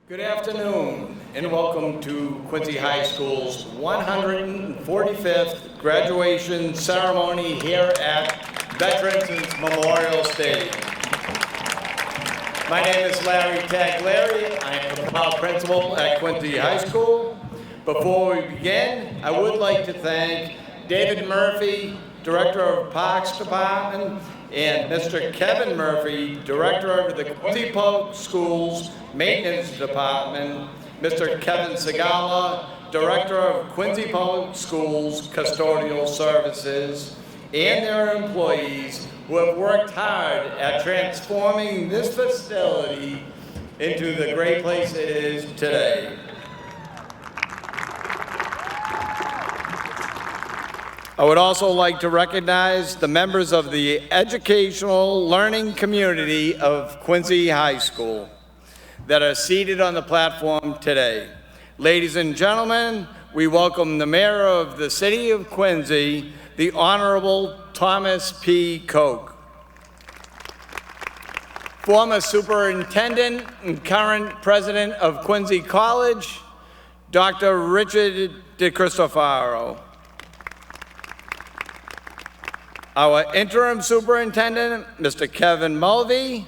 Good afternoon and welcome to Quincy High School's 145th graduation ceremony here at Veterans Memorial Stadium. My name is Larry Taglieri. I am the proud principal at Quincy High School. Before we begin, I would like to thank David Murphy, Director of Parks Department, and Mr. Kevin Murphy, Director of the Quincy Public Schools Maintenance Department, Mr. Kevin Segala, Director of Quincy Public Schools Custodial Services, and their employees who have worked hard at transforming this facility into the great place it is today. I would also like to recognize the members of the educational learning community of Quincy High School that are seated on the platform today. Ladies and gentlemen, we welcome the Mayor of the City of Quincy, the Honorable Thomas P. Koch. Former Superintendent and current President of Quincy College, Dr. Richard DeCristofaro. Our interim superintendent, Mr. Kevin Mulvey.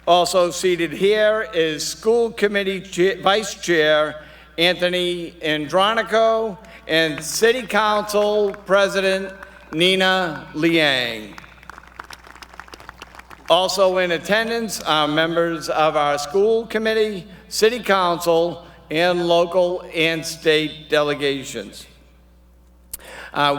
Also seated here is School Committee Vice Chair Anthony Andronico and City Council President Nina Liang. Also in attendance are members of our school committee, city council, and local and state delegations.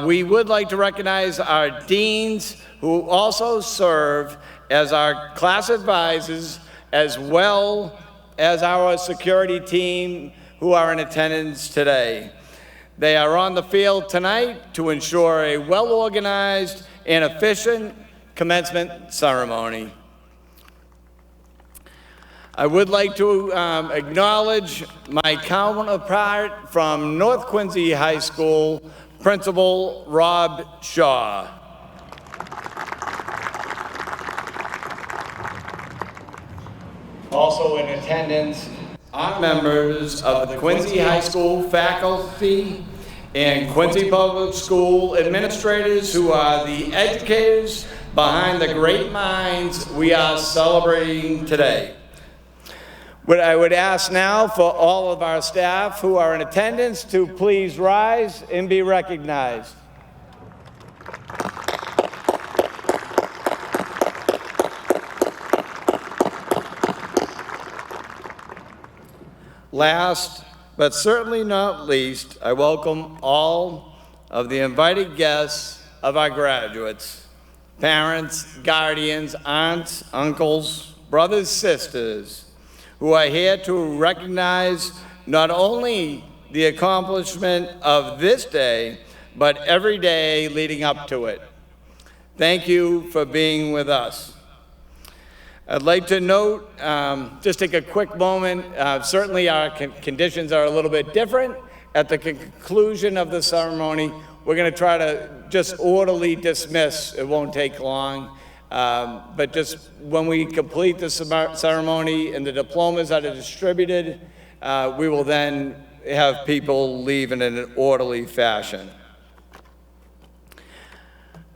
We would like to recognize our deans who also serve as our class advisors, as well as our security team who are in attendance today. They are on the field tonight to ensure a well-organized and efficient commencement ceremony. I would like to acknowledge my counterpart from North Quincy High School, Principal Rob Shaw. Also in attendance are members of the Quincy High School faculty and Quincy Public School administrators who are the educators behind the great minds we are celebrating today. What I would ask now for all of our staff who are in attendance to please rise and be recognized. Last, but certainly not least, I welcome all of the invited guests of our graduates, parents, guardians, aunts, uncles, brothers, sisters, who are here to recognize not only the accomplishment of this day, but every day leading up to it. Thank you for being with us. I'd like to note, just take a quick moment, certainly our conditions are a little bit different. At the conclusion of the ceremony, we're going to try to just orderly dismiss. It won't take long. But just when we complete the ceremony and the diplomas that are distributed, we will then have people leave in an orderly fashion.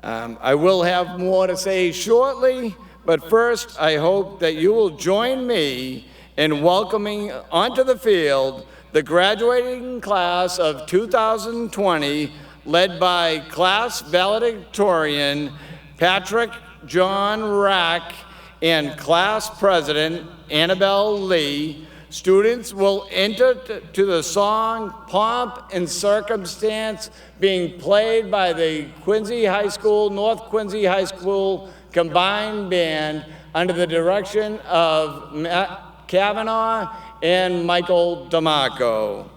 I will have more to say shortly, but first I hope that you will join me in welcoming onto the field the graduating class of 2020, led by class valedictorian Patrick John Rack and class president Annabelle Lee. Students will enter to the song Pomp and Circumstance being played by the Quincy High School, North Quincy High School Combined Band under the direction of Matt Kavanaugh and Michael DeMarco.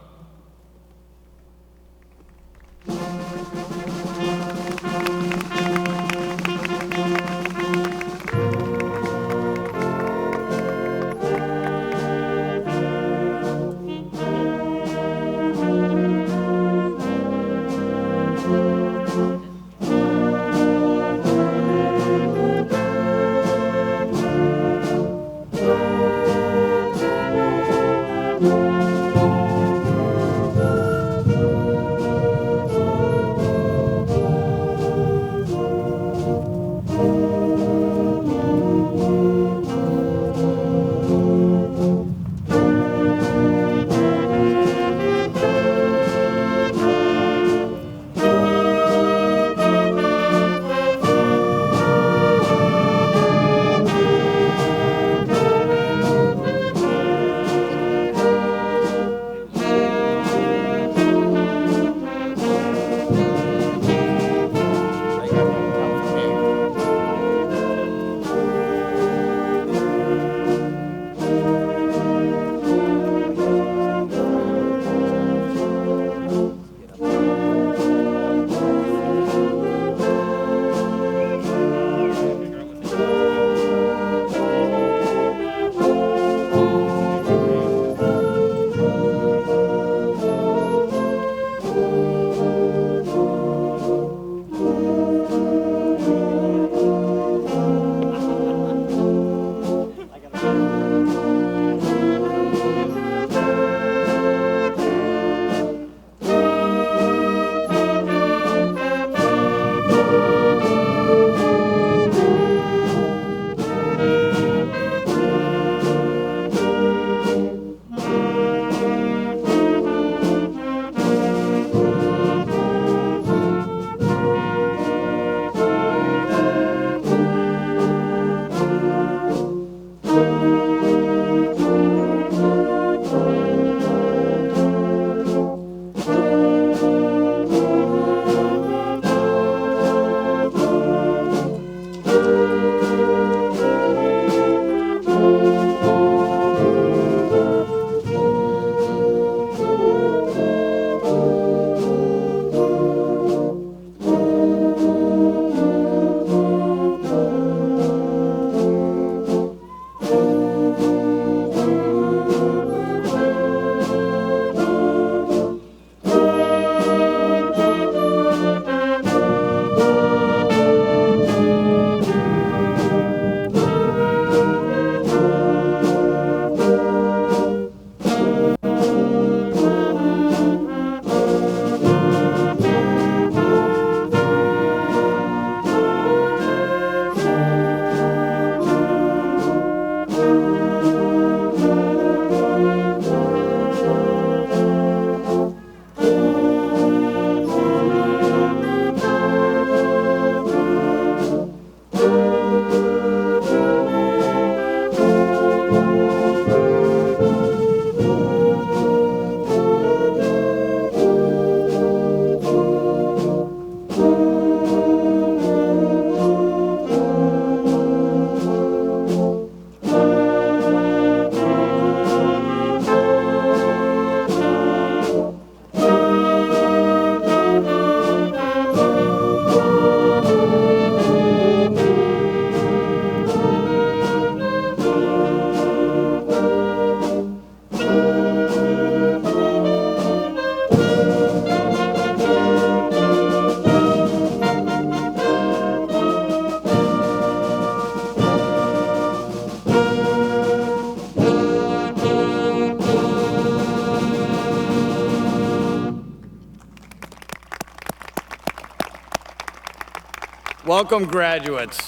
Welcome, graduates.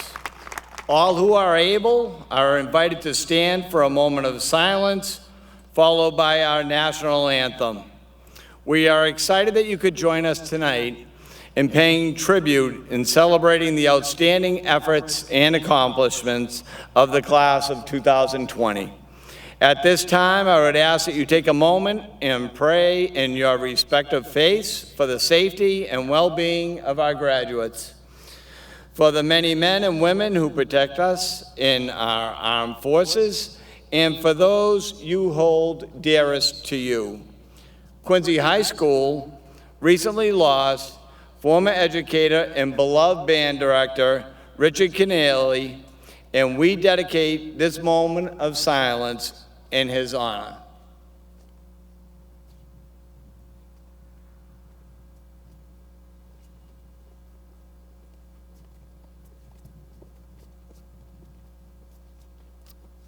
All who are able are invited to stand for a moment of silence, followed by our national anthem. We are excited that you could join us tonight in paying tribute in celebrating the outstanding efforts and accomplishments of the class of 2020. At this time, I would ask that you take a moment and pray in your respective faiths for the safety and well-being of our graduates, for the many men and women who protect us in our armed forces, and for those you hold dearest to you. Quincy High School recently lost former educator and beloved band director Richard Keneally, and we dedicate this moment of silence in his honor.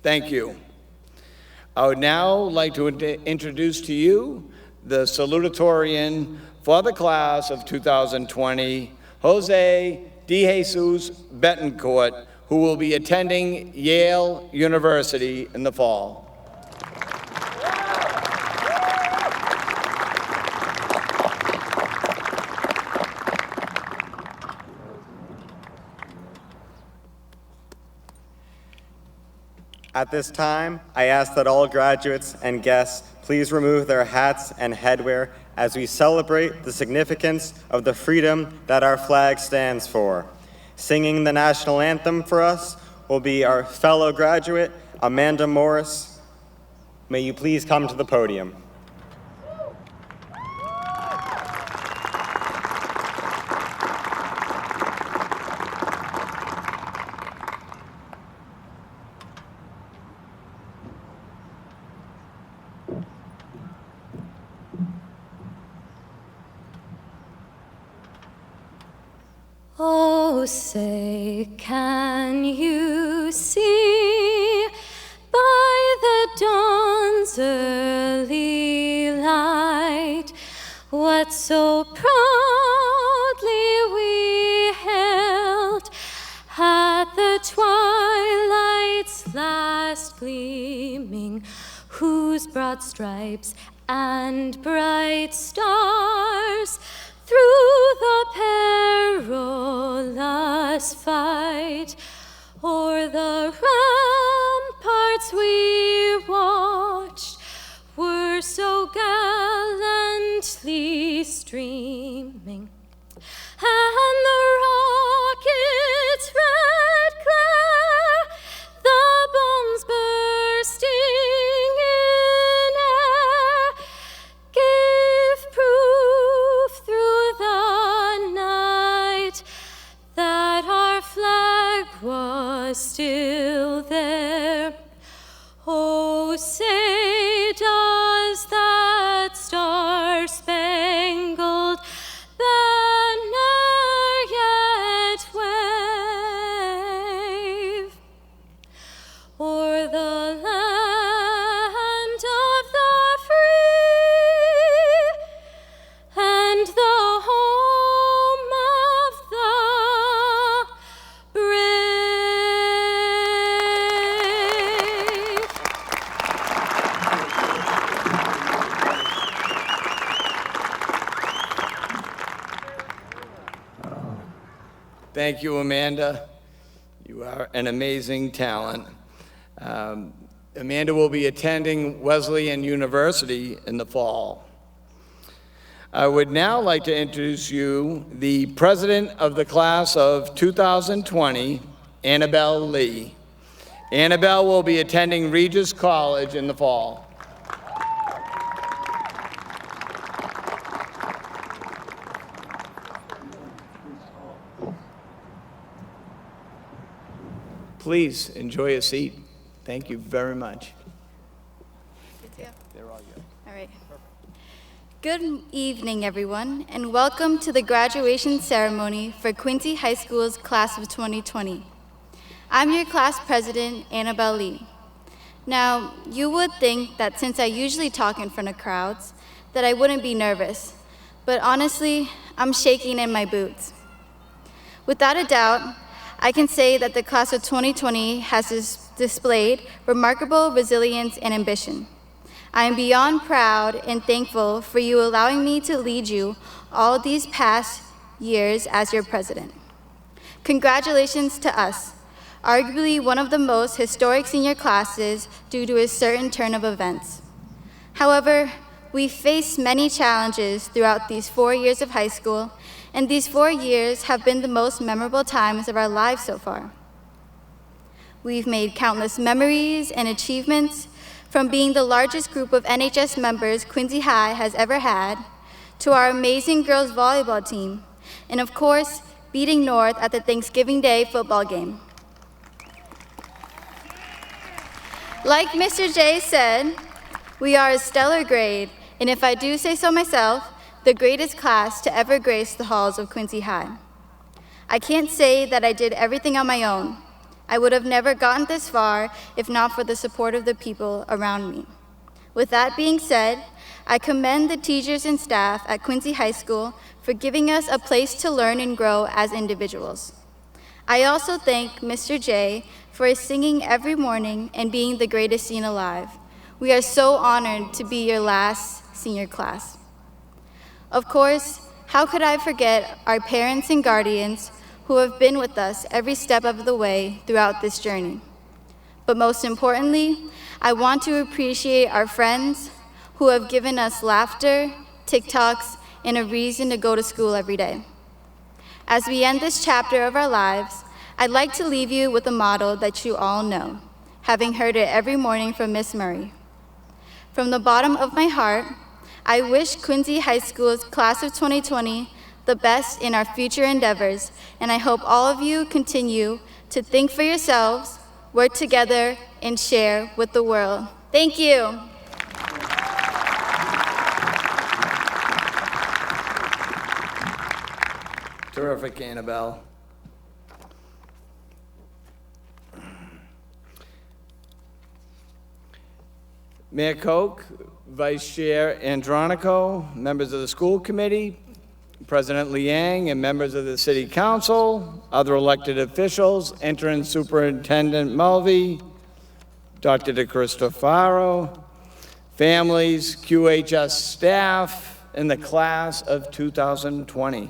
Thank you. I would now like to introduce to you the salutatorian for the class of 2020, Jose De Jesus Betancourt, who will be attending Yale University in the fall. At this time, I ask that all graduates and guests please remove their hats and headwear as we celebrate the significance of the freedom that our flag stands for. Singing the national anthem for us will be our fellow graduate, Amanda Morris. May you please come to the podium. Oh, say, can you see by the dawn's early light what so proudly we held at the twilight's last gleaming, whose broad stripes and bright stars through the perilous fight o'er the ramparts we watched were so gallantly streaming, and the rocket's red glare, the bombs bursting in air, gave proof through the night that our flag was still there. Oh, say, does that star-spangled banner yet wave o'er the land of the free and the home of the brave? Thank you, Amanda. You are an amazing talent. Amanda will be attending Wesleyan University in the fall. I would now like to introduce you the president of the class of 2020, Annabelle Lee. Annabelle will be attending Regis College in the fall. Please enjoy a seat. Thank you very much. They're all yours. All right. Good evening, everyone, and welcome to the graduation ceremony for Quincy High School's class of 2020. I'm your class president, Annabelle Lee. Now, you would think that since I usually talk in front of crowds, that I wouldn't be nervous, but honestly, I'm shaking in my boots. Without a doubt, I can say that the class of 2020 has displayed remarkable resilience and ambition. I am beyond proud and thankful for you allowing me to lead you all these past years as your president. Congratulations to us, arguably one of the most historic senior classes due to a certain turn of events. However, we faced many challenges throughout these 4 years of high school, and these 4 years have been the most memorable times of our lives so far. We've made countless memories and achievements, from being the largest group of NHS members Quincy High has ever had, to our amazing girls volleyball team, and of course, beating North at the Thanksgiving Day football game. Like Mr. J said, we are a stellar grade, and if I do say so myself, the greatest class to ever grace the halls of Quincy High. I can't say that I did everything on my own. I would have never gotten this far if not for the support of the people around me. With that being said, I commend the teachers and staff at Quincy High School for giving us a place to learn and grow as individuals. I also thank Mr. J for his singing every morning and being the greatest scene alive. We are so honored to be your last senior class. Of course, how could I forget our parents and guardians who have been with us every step of the way throughout this journey. But most importantly, I want to appreciate our friends who have given us laughter, TikToks, and a reason to go to school every day. As we end this chapter of our lives, I'd like to leave you with a motto that you all know, having heard it every morning from Miss Murray. From the bottom of my heart, I wish Quincy High School's class of 2020 the best in our future endeavors, and I hope all of you continue to think for yourselves, work together, and share with the world. Thank you. Terrific, Annabelle. Mayor Koch, Vice Chair Andronico, members of the school committee, President Liang, and members of the City Council, other elected officials, Interim Superintendent Mulvey, Dr. DeCristofaro, families, QHS staff, and the class of 2020.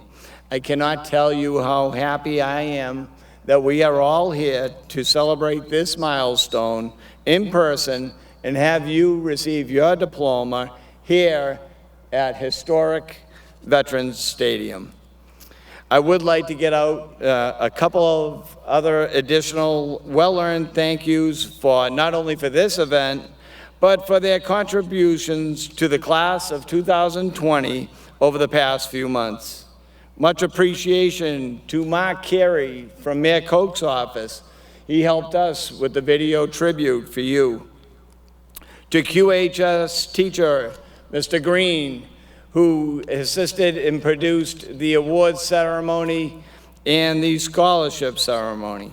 I cannot tell you how happy I am that we are all here to celebrate this milestone in person and have you receive your diploma here at historic Veterans Stadium. I would like to get out a couple of other additional well-earned thank yous for not only for this event, but for their contributions to the class of 2020 over the past few months. Much appreciation to Mark Carey from Mayor Koch's office. He helped us with the video tribute for you. To QHS teacher, Mr. Green, who assisted and produced the awards ceremony and the scholarship ceremony.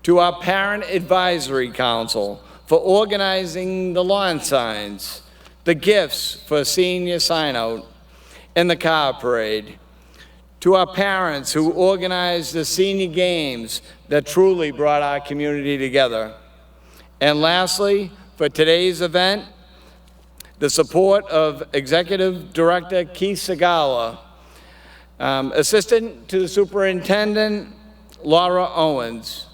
To our Parent Advisory Council for organizing the lawn signs, the gifts for senior sign-out, and the car parade. To our parents who organized the senior games that truly brought our community together. And lastly, for today's event, the support of Executive Director Keith Segala, Assistant to the Superintendent Laura Owens,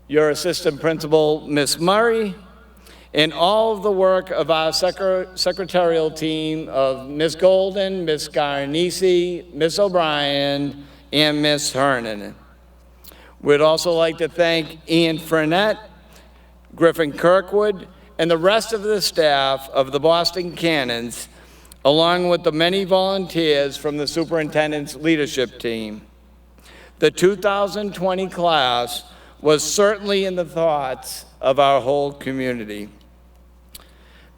your Assistant Principal Miss Murray, and all of the work of our secretarial team of Miss Golden, Miss Garnisi, Miss O'Brien, and Miss Hernan. We'd also like to thank Ian Frenette, Griffin Kirkwood, and the rest of the staff of the Boston Cannons, along with the many volunteers from the superintendent's leadership team. The 2020 class was certainly in the thoughts of our whole community.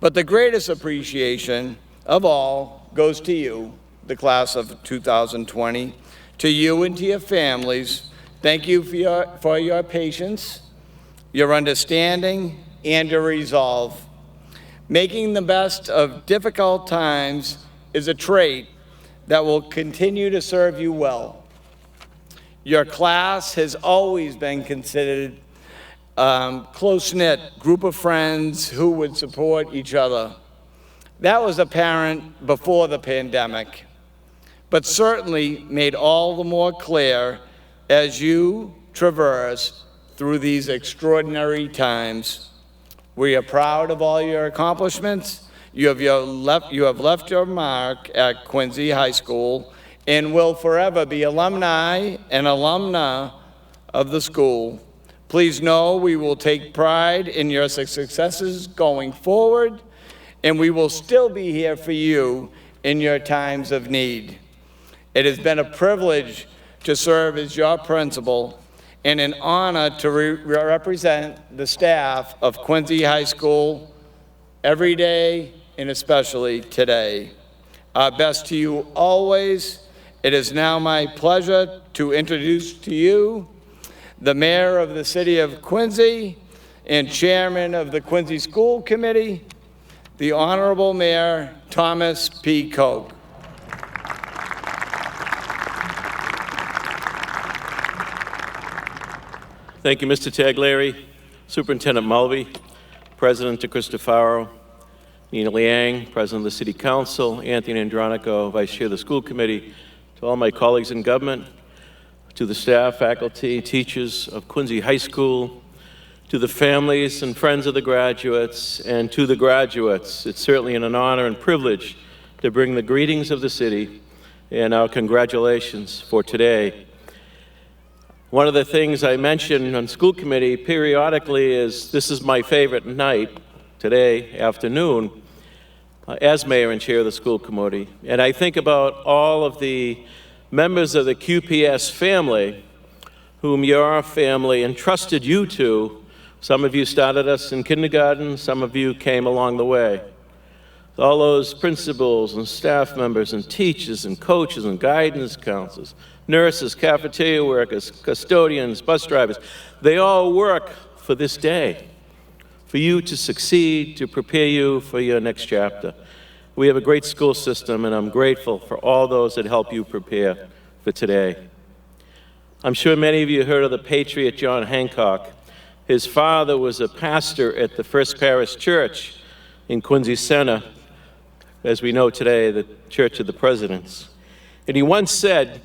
But the greatest appreciation of all goes to you, the class of 2020, to you and to your families. Thank you for your patience, your understanding, and your resolve. Making the best of difficult times is a trait that will continue to serve you well. Your class has always been considered close-knit group of friends who would support each other. That was apparent before the pandemic, but certainly made all the more clear as you traverse through these extraordinary times. We are proud of all your accomplishments. You have left your mark at Quincy High School and will forever be alumni and alumna of the school. Please know we will take pride in your successes going forward, and we will still be here for you in your times of need. It has been a privilege to serve as your principal and an honor to represent the staff of Quincy High School every day and especially today. Our best to you always. It is now my pleasure to introduce to you the Mayor of the City of Quincy and Chairman of the Quincy School Committee, the Honorable Mayor Thomas P. Koch. Thank you, Mr. Taglieri, Superintendent Mulvey, President DeCristofaro, Nina Liang, President of the City Council, Anthony Andronico, Vice Chair of the School Committee, to all my colleagues in government, to the staff, faculty, teachers of Quincy High School, to the families and friends of the graduates, and to the graduates. It's certainly an honor and privilege to bring the greetings of the city and our congratulations for today. One of the things I mention on school committee periodically is this is my favorite night, today afternoon, as mayor and chair of the school committee. And I think about all of the members of the QPS family whom your family entrusted you to. Some of you started us in kindergarten, some of you came along the way. All those principals and staff members and teachers and coaches and guidance counselors, nurses, cafeteria workers, custodians, bus drivers, they all work for this day, for you to succeed, to prepare you for your next chapter. We have a great school system, and I'm grateful for all those that help you prepare for today. I'm sure many of you heard of the patriot John Hancock. His father was a pastor at the First Parish Church in Quincy Center, as we know today, the Church of the Presidents. And he once said,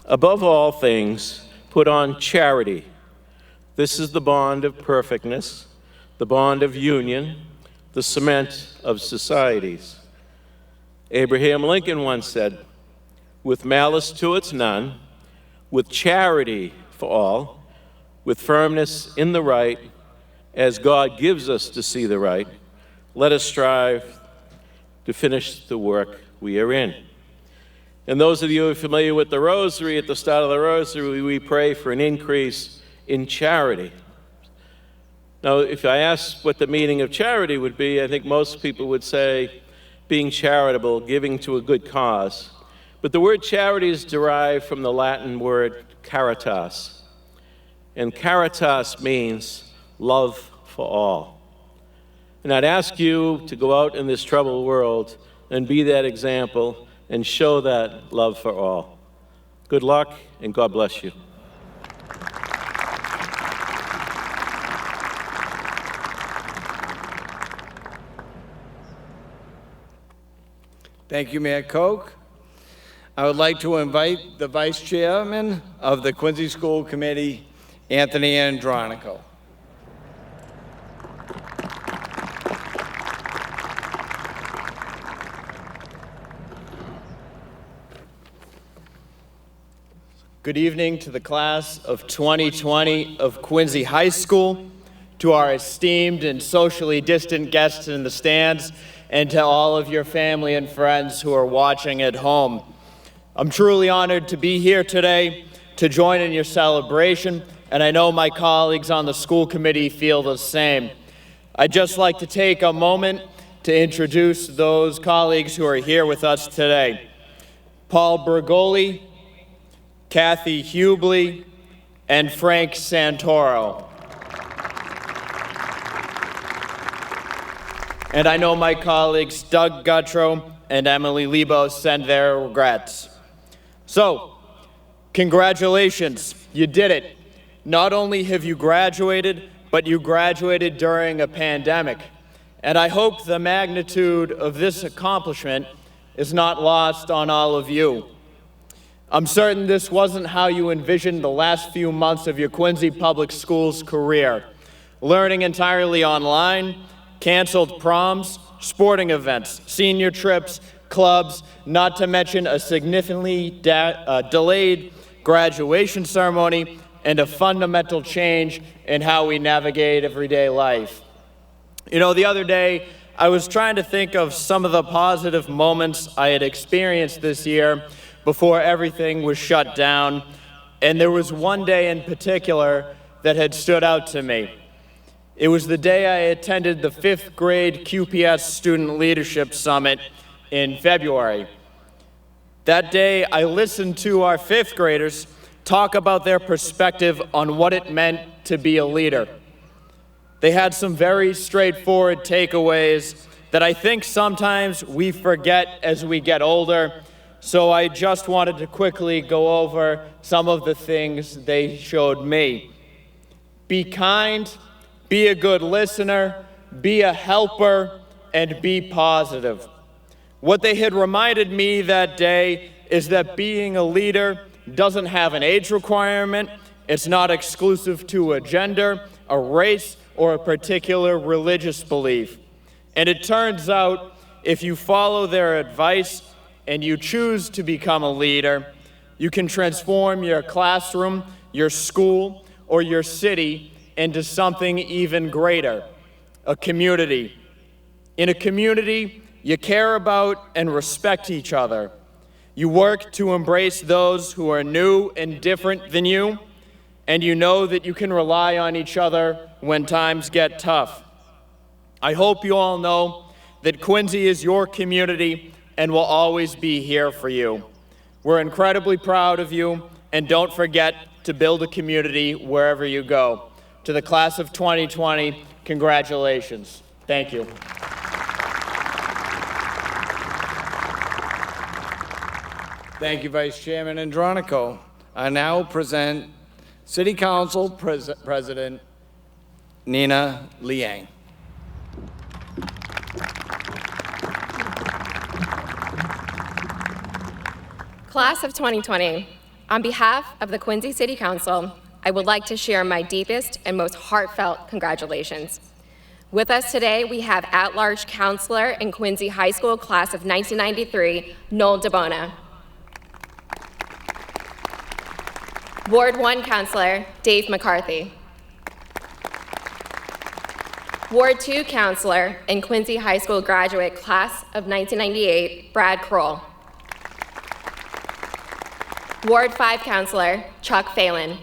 "Above all things, put on charity. This is the bond of perfectness, the bond of union, the cement of societies." Abraham Lincoln once said, "With malice towards none, with charity for all, with firmness in the right, as God gives us to see the right, let us strive to finish the work we are in." And those of you who are familiar with the rosary, at the start of the rosary, we pray for an increase in charity. Now, if I asked what the meaning of charity would be, I think most people would say being charitable, giving to a good cause. But the word charity is derived from the Latin word caritas. And caritas means love for all. And I'd ask you to go out in this troubled world and be that example and show that love for all. Good luck, and God bless you. Thank you, Mayor Koch. I would like to invite the Vice Chairman of the Quincy School Committee, Anthony Andronico. Good evening to the class of 2020 of Quincy High School, to our esteemed and socially distant guests in the stands, and to all of your family and friends who are watching at home. I'm truly honored to be here today to join in your celebration, and I know my colleagues on the school committee feel the same. I'd just like to take a moment to introduce those colleagues who are here with us today. Paul Bergoli, Kathy Hubley, and Frank Santoro. And I know my colleagues Doug Gutrow and Emily Lebo send their regrets. So, Congratulations, you did it. Not only have you graduated, but you graduated during a pandemic. And I hope the magnitude of this accomplishment is not lost on all of you. I'm certain this wasn't how you envisioned the last few months of your Quincy Public Schools career. Learning entirely online, canceled proms, sporting events, senior trips, clubs, not to mention a significantly delayed graduation ceremony and a fundamental change in how we navigate everyday life. You know, the other day, I was trying to think of some of the positive moments I had experienced this year before everything was shut down, and there was one day in particular that had stood out to me. It was the day I attended the 5th grade QPS Student Leadership Summit in February. That day, I listened to our 5th graders talk about their perspective on what it meant to be a leader. They had some very straightforward takeaways that I think sometimes we forget as we get older, so I just wanted to quickly go over some of the things they showed me. Be kind, be a good listener, be a helper, and be positive. What they had reminded me that day is that being a leader doesn't have an age requirement, it's not exclusive to a gender, a race, or a particular religious belief. And it turns out, if you follow their advice and you choose to become a leader, you can transform your classroom, your school, or your city into something even greater, a community. In a community, you care about and respect each other. You work to embrace those who are new and different than you, and you know that you can rely on each other when times get tough. I hope you all know that Quincy is your community and will always be here for you. We're incredibly proud of you, and don't forget to build a community wherever you go. To the class of 2020, congratulations. Thank you. Thank you, Vice Chairman Andronico. I now present City Council President Nina Liang. Class of 2020, on behalf of the Quincy City Council, I would like to share my deepest and most heartfelt congratulations. With us today, we have at-large counselor in Quincy High School class of 1993, Noel DeBona. Ward 1 Counselor, Dave McCarthy. Ward 2 Counselor in Quincy High School graduate class of 1998, Brad Kroll. Ward 5 Counselor, Chuck Phelan.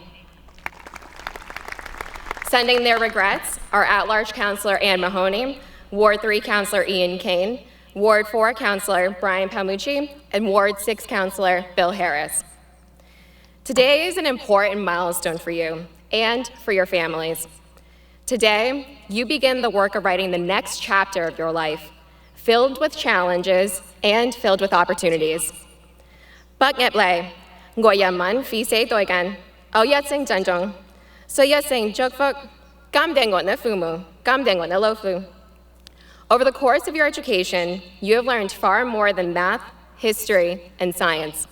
Sending their regrets are at-large Counselor Ann Mahoney, Ward 3 Counselor Ian Kane, Ward 4 Counselor Brian Palmucci, and Ward 6 Counselor Bill Harris. Today is an important milestone for you and for your families. Today, you begin the work of writing the next chapter of your life, filled with challenges and filled with opportunities. Bak ngep lai, ngoya man fi se toigan, au yat sing janjong, so yat sing jok fok, gam dengon na fumu, gam dengon na lofu. Over the course of your education, you have learned far more than math, history, and science.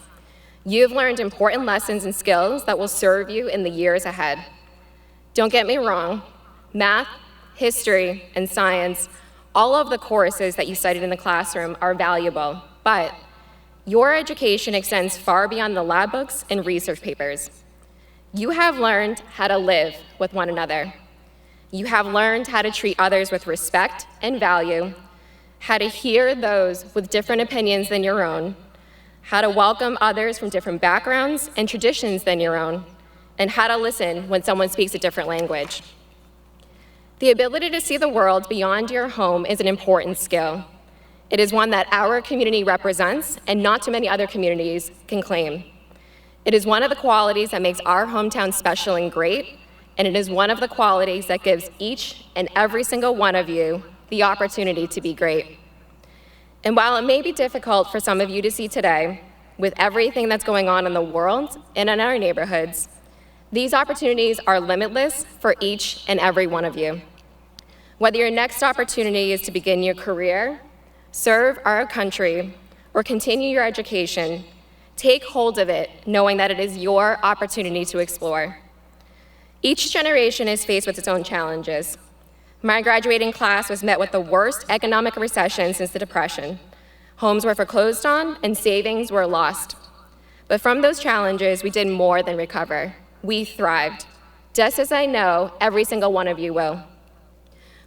You have learned important lessons and skills that will serve you in the years ahead. Don't get me wrong, math, history, and science, all of the courses that you studied in the classroom are valuable, but your education extends far beyond the lab books and research papers. You have learned how to live with one another. You have learned how to treat others with respect and value, how to hear those with different opinions than your own, how to welcome others from different backgrounds and traditions than your own, and how to listen when someone speaks a different language. The ability to see the world beyond your home is an important skill. It is one that our community represents and not too many other communities can claim. It is one of the qualities that makes our hometown special and great, and it is one of the qualities that gives each and every single one of you the opportunity to be great. And while it may be difficult for some of you to see today, with everything that's going on in the world and in our neighborhoods. These opportunities are limitless for each and every one of you. Whether your next opportunity is to begin your career, serve our country, or continue your education, take hold of it, knowing that it is your opportunity to explore. Each generation is faced with its own challenges. My graduating class was met with the worst economic recession since the Depression. Homes were foreclosed on and savings were lost. But from those challenges, we did more than recover. We thrived, just as I know every single one of you will.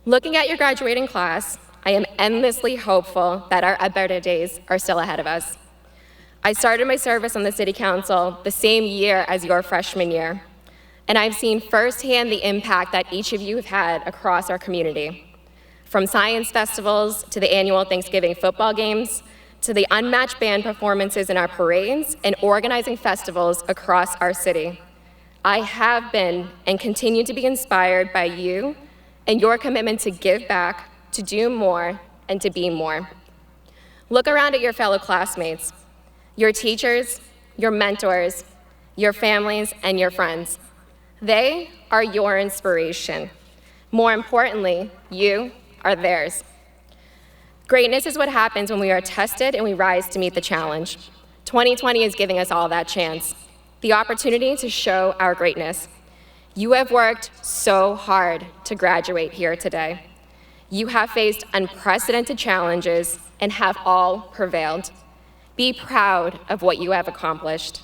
Looking at your graduating class, I am endlessly hopeful that our better days are still ahead of us. I started my service on the City Council the same year as your freshman year, and I've seen firsthand the impact that each of you have had across our community. From science festivals to the annual Thanksgiving football games, to the unmatched band performances in our parades and organizing festivals across our city. I have been and continue to be inspired by you and your commitment to give back, to do more, and to be more. Look around at your fellow classmates, your teachers, your mentors, your families, and your friends. They are your inspiration. More importantly, you are theirs. Greatness is what happens when we are tested and we rise to meet the challenge. 2020 is giving us all that chance, the opportunity to show our greatness. You have worked so hard to graduate here today. You have faced unprecedented challenges and have all prevailed. Be proud of what you have accomplished.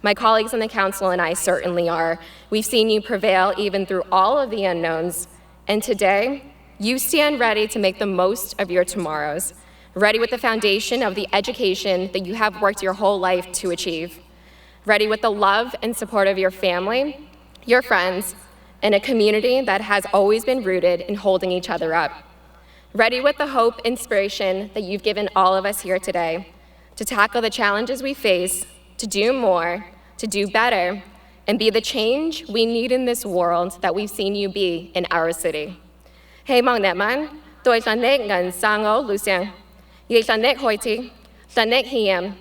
My colleagues on the council and I certainly are. We've seen you prevail even through all of the unknowns, and today, you stand ready to make the most of your tomorrows, ready with the foundation of the education that you have worked your whole life to achieve, ready with the love and support of your family, your friends, and a community that has always been rooted in holding each other up, ready with the hope, inspiration that you've given all of us here today to tackle the challenges we face, to do more, to do better, and be the change we need in this world that we've seen you be in our city. Hy vọng that man, tôi sẽ nét ngân sang ố lưu sang, ý sẽ nét hồi thị, sẽ nét hiểm,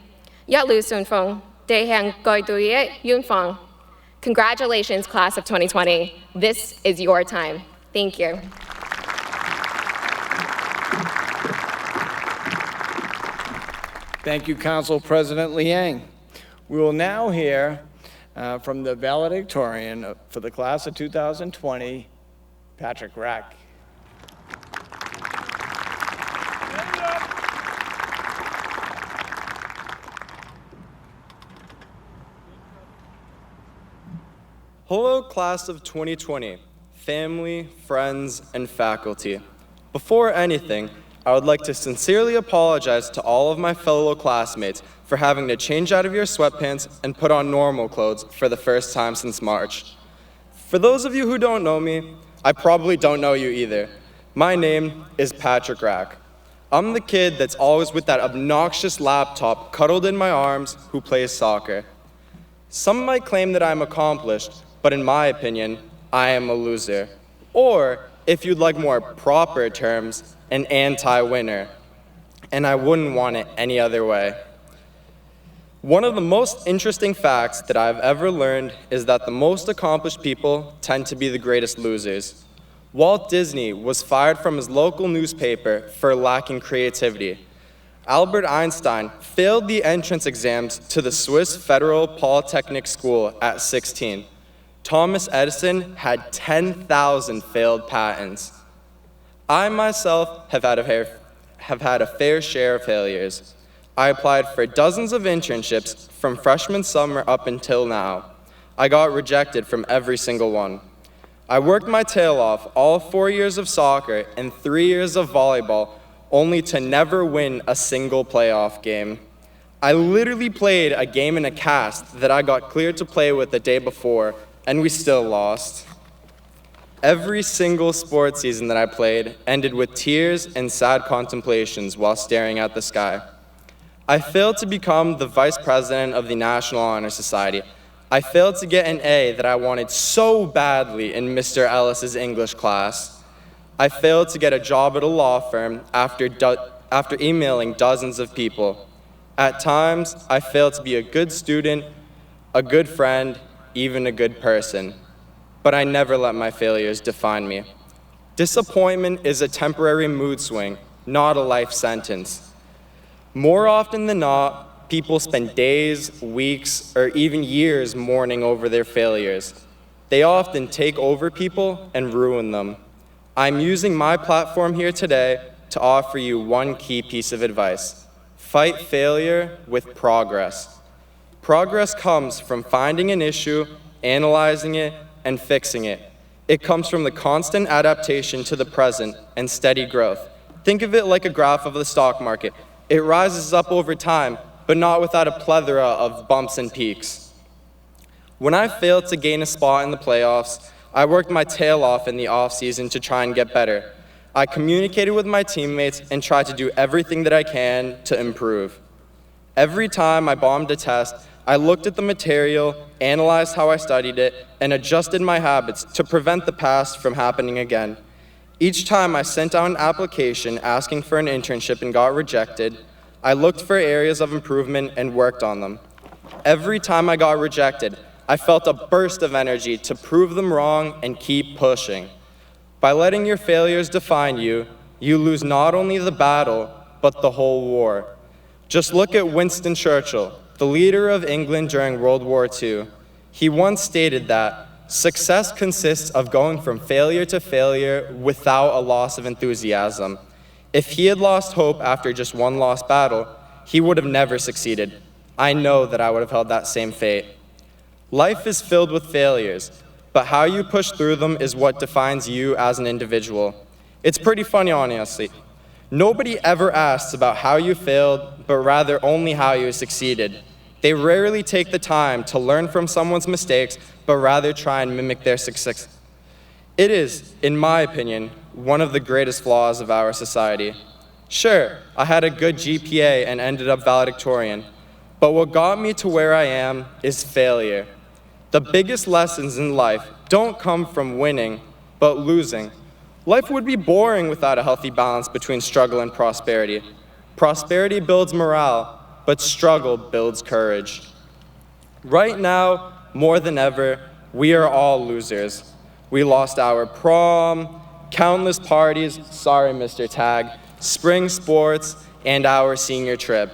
yết lưu xuân phong, để hàng gọi tùy yun phong. Congratulations, class of 2020. This is your time. Thank you. Thank you, Council President Liang. We will now hear from the valedictorian for the class of 2020, Patrick Rack. Hello, class of 2020, family, friends, and faculty. Before anything, I would like to sincerely apologize to all of my fellow classmates for having to change out of your sweatpants and put on normal clothes for the first time since March. For those of you who don't know me, I probably don't know you either. My name is Patrick Rack. I'm the kid that's always with that obnoxious laptop cuddled in my arms who plays soccer. Some might claim that I'm accomplished, but in my opinion, I am a loser. Or, if you'd like more proper terms, an anti-winner. And I wouldn't want it any other way. One of the most interesting facts that I've ever learned is that the most accomplished people tend to be the greatest losers. Walt Disney was fired from his local newspaper for lacking creativity. Albert Einstein failed the entrance exams to the Swiss Federal Polytechnic School at 16. Thomas Edison had 10,000 failed patents. I myself have had a fair share of failures. I applied for dozens of internships from freshman summer up until now. I got rejected from every single one. I worked my tail off all 4 years of soccer and 3 years of volleyball, only to never win a single playoff game. I literally played a game in a cast that I got cleared to play with the day before, and we still lost. Every single sports season that I played ended with tears and sad contemplations while staring at the sky. I failed to become the vice president of the National Honor Society. I failed to get an A that I wanted so badly in Mr. Ellis's English class. I failed to get a job at a law firm after emailing dozens of people. At times, I failed to be a good student, a good friend, even a good person. But I never let my failures define me. Disappointment is a temporary mood swing, not a life sentence. More often than not, people spend days, weeks, or even years mourning over their failures. They often take over people and ruin them. I'm using my platform here today to offer you one key piece of advice. Fight failure with progress. Progress comes from finding an issue, analyzing it, and fixing it. It comes from the constant adaptation to the present and steady growth. Think of it like a graph of the stock market. It rises up over time, but not without a plethora of bumps and peaks. When I failed to gain a spot in the playoffs, I worked my tail off in the offseason to try and get better. I communicated with my teammates and tried to do everything that I can to improve. Every time I bombed a test, I looked at the material, analyzed how I studied it, and adjusted my habits to prevent the past from happening again. Each time I sent out an application asking for an internship and got rejected, I looked for areas of improvement and worked on them. Every time I got rejected, I felt a burst of energy to prove them wrong and keep pushing. By letting your failures define you, you lose not only the battle, but the whole war. Just look at Winston Churchill, the leader of England during World War II. He once stated that success consists of going from failure to failure without a loss of enthusiasm. If he had lost hope after just one lost battle, he would have never succeeded. I know that I would have held that same fate. Life is filled with failures, but how you push through them is what defines you as an individual. It's pretty funny, honestly. Nobody ever asks about how you failed, but rather only how you succeeded. They rarely take the time to learn from someone's mistakes, but rather try and mimic their success. It is, in my opinion, one of the greatest flaws of our society. Sure, I had a good GPA and ended up valedictorian, but what got me to where I am is failure. The biggest lessons in life don't come from winning, but losing. Life would be boring without a healthy balance between struggle and prosperity. Prosperity builds morale, but struggle builds courage. Right now, more than ever, we are all losers. We lost our prom, countless parties, sorry Mr. Tag, spring sports, and our senior trip.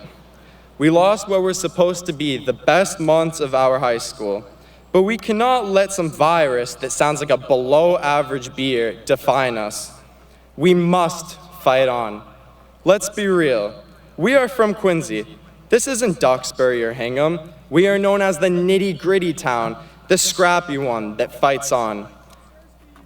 We lost what were supposed to be the best months of our high school. But we cannot let some virus that sounds like a below-average beer define us. We must fight on. Let's be real. We are from Quincy. This isn't Duxbury or Hingham. We are known as the nitty-gritty town, the scrappy one that fights on.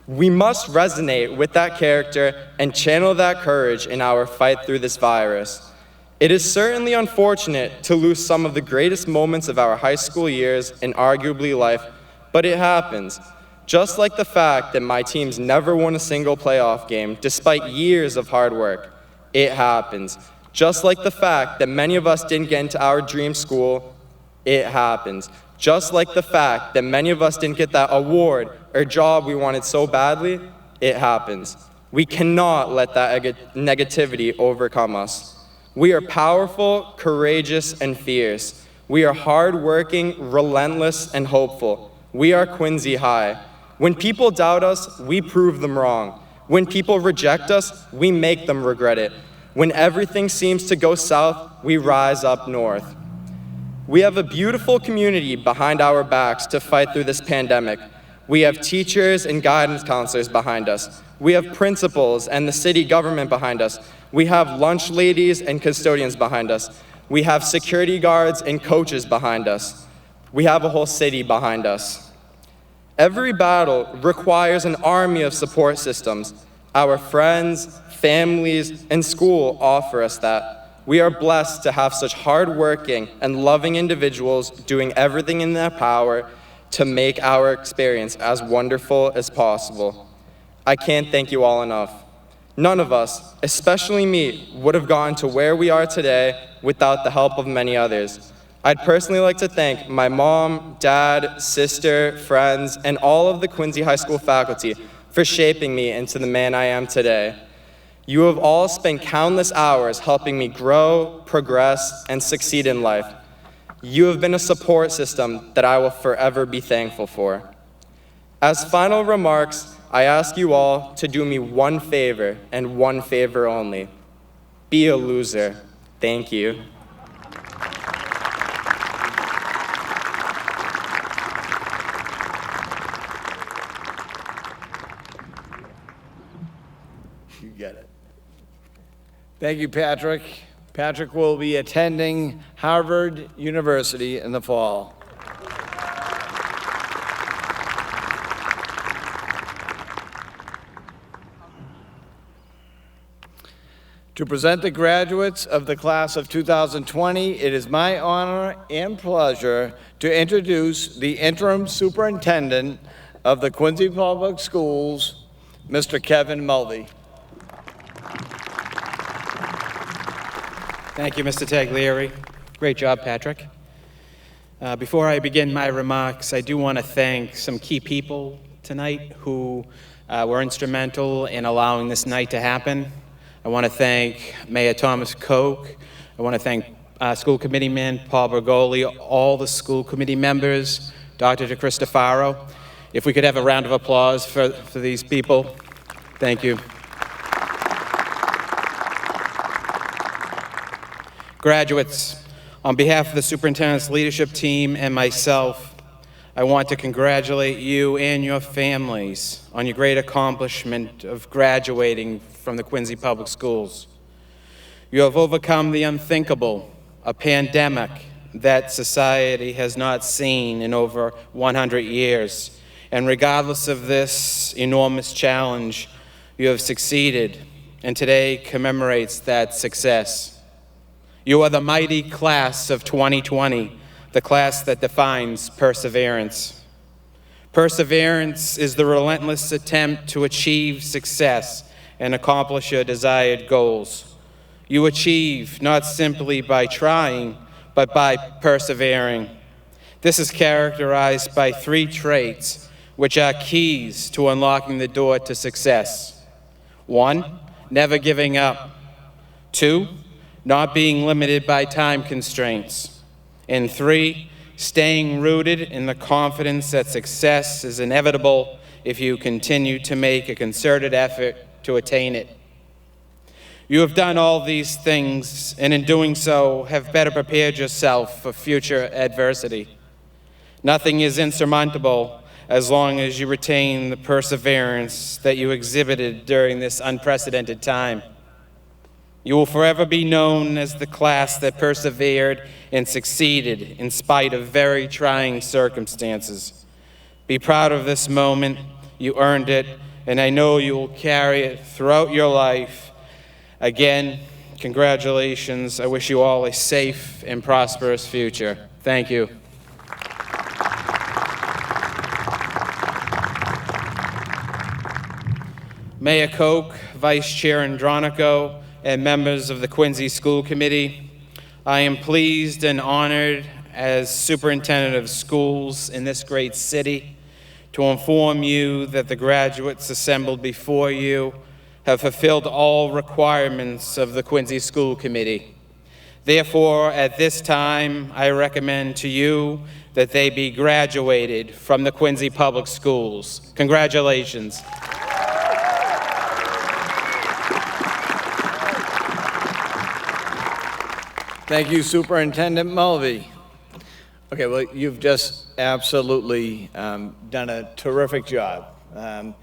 We must resonate with that character and channel that courage in our fight through this virus. It is certainly unfortunate to lose some of the greatest moments of our high school years and arguably life, but it happens. Just like the fact that my teams never won a single playoff game despite years of hard work. It happens. Just like the fact that many of us didn't get into our dream school. It happens. Just like the fact that many of us didn't get that award or job we wanted so badly. It happens. We cannot let that negativity overcome us. We are powerful, courageous, and fierce. We are hardworking, relentless, and hopeful. We are Quincy High. When people doubt us, we prove them wrong. When people reject us, we make them regret it. When everything seems to go south, we rise up north. We have a beautiful community behind our backs to fight through this pandemic. We have teachers and guidance counselors behind us. We have principals and the city government behind us. We have lunch ladies and custodians behind us. We have security guards and coaches behind us. We have a whole city behind us. Every battle requires an army of support systems. Our friends, families, and school offer us that. We are blessed to have such hardworking and loving individuals doing everything in their power to make our experience as wonderful as possible. I can't thank you all enough. None of us, especially me, would have gotten to where we are today without the help of many others. I'd personally like to thank my mom, dad, sister, friends, and all of the Quincy High School faculty for shaping me into the man I am today. You have all spent countless hours helping me grow, progress, and succeed in life. You have been a support system that I will forever be thankful for. As final remarks, I ask you all to do me one favor and one favor only. Be a loser. Thank you. You get it. Thank you, Patrick. Patrick will be attending Harvard University in the fall. To present the graduates of the class of 2020, it is my honor and pleasure to introduce the interim superintendent of the Quincy Public Schools, Mr. Kevin Mulvey. Thank you, Mr. Taglieri. Great job, Patrick. Before I begin my remarks, I do want to thank some key people tonight who were instrumental in allowing this night to happen. I want to thank Mayor Thomas Koch. I want to thank School Committee Man Paul Bergoli, all the school committee members, Dr. DeCristofaro. If we could have a round of applause for these people. Thank you. Graduates, on behalf of the superintendent's leadership team and myself, I want to congratulate you and your families on your great accomplishment of graduating from the Quincy Public Schools. You have overcome the unthinkable, a pandemic that society has not seen in over 100 years. And regardless of this enormous challenge, you have succeeded, and today commemorates that success. You are the mighty class of 2020, the class that defines perseverance. Perseverance is the relentless attempt to achieve success and accomplish your desired goals. You achieve not simply by trying, but by persevering. This is characterized by 3 traits, which are keys to unlocking the door to success. 1, never giving up. 2, not being limited by time constraints. And 3, staying rooted in the confidence that success is inevitable if you continue to make a concerted effort to attain it. You have done all these things, and in doing so, have better prepared yourself for future adversity. Nothing is insurmountable as long as you retain the perseverance that you exhibited during this unprecedented time. You will forever be known as the class that persevered and succeeded in spite of very trying circumstances. Be proud of this moment. You earned it, and I know you will carry it throughout your life. Again, congratulations. I wish you all a safe and prosperous future. Thank you. Mayor Koch, Vice Chair Andronico, and members of the Quincy School Committee, I am pleased and honored as Superintendent of Schools in this great city to inform you that the graduates assembled before you have fulfilled all requirements of the Quincy School Committee. Therefore, at this time, I recommend to you that they be graduated from the Quincy Public Schools. Congratulations. Thank you, Superintendent Mulvey. Okay, well, you've just absolutely done a terrific job. I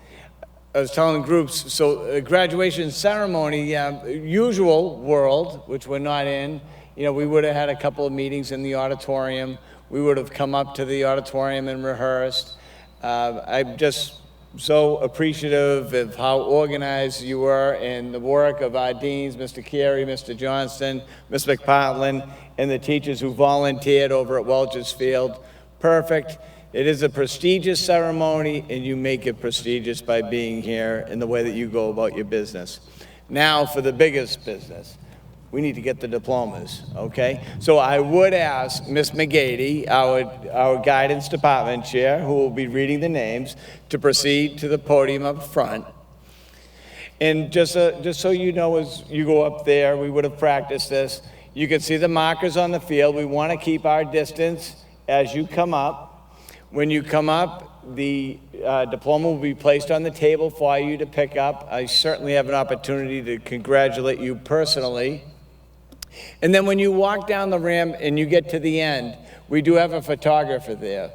was telling groups, so graduation ceremony, usual world, which we're not in, we would have had a couple of meetings in the auditorium. We would have come up to the auditorium and rehearsed. I'm just so appreciative of how organized you were and the work of our deans, Mr. Carey, Mr. Johnston, Ms. McPartland, and the teachers who volunteered over at Welch's Field. Perfect. It is a prestigious ceremony, and you make it prestigious by being here in the way that you go about your business. Now for the biggest business. We need to get the diplomas, okay? So I would ask Ms. McGady, our guidance department chair, who will be reading the names, to proceed to the podium up front. And just so you know, as you go up there, we would have practiced this. You can see the markers on the field. We want to keep our distance as you come up. When you come up, the diploma will be placed on the table for you to pick up. I certainly have an opportunity to congratulate you personally. And then when you walk down the ramp and you get to the end, we do have a photographer there,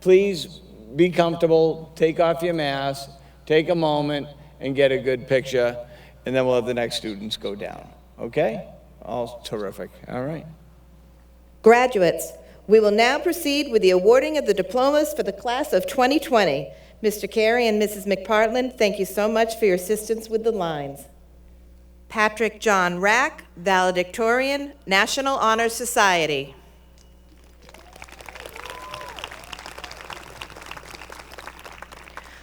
Please be comfortable, take off your mask, take a moment, and get a good picture, and then we'll have the next students go down, okay? All terrific, all right. Graduates, we will now proceed with the awarding of the diplomas for the class of 2020. Mr. Carey and Mrs. McPartland, thank you so much for your assistance with the lines. Patrick John Rack, valedictorian, National Honor Society.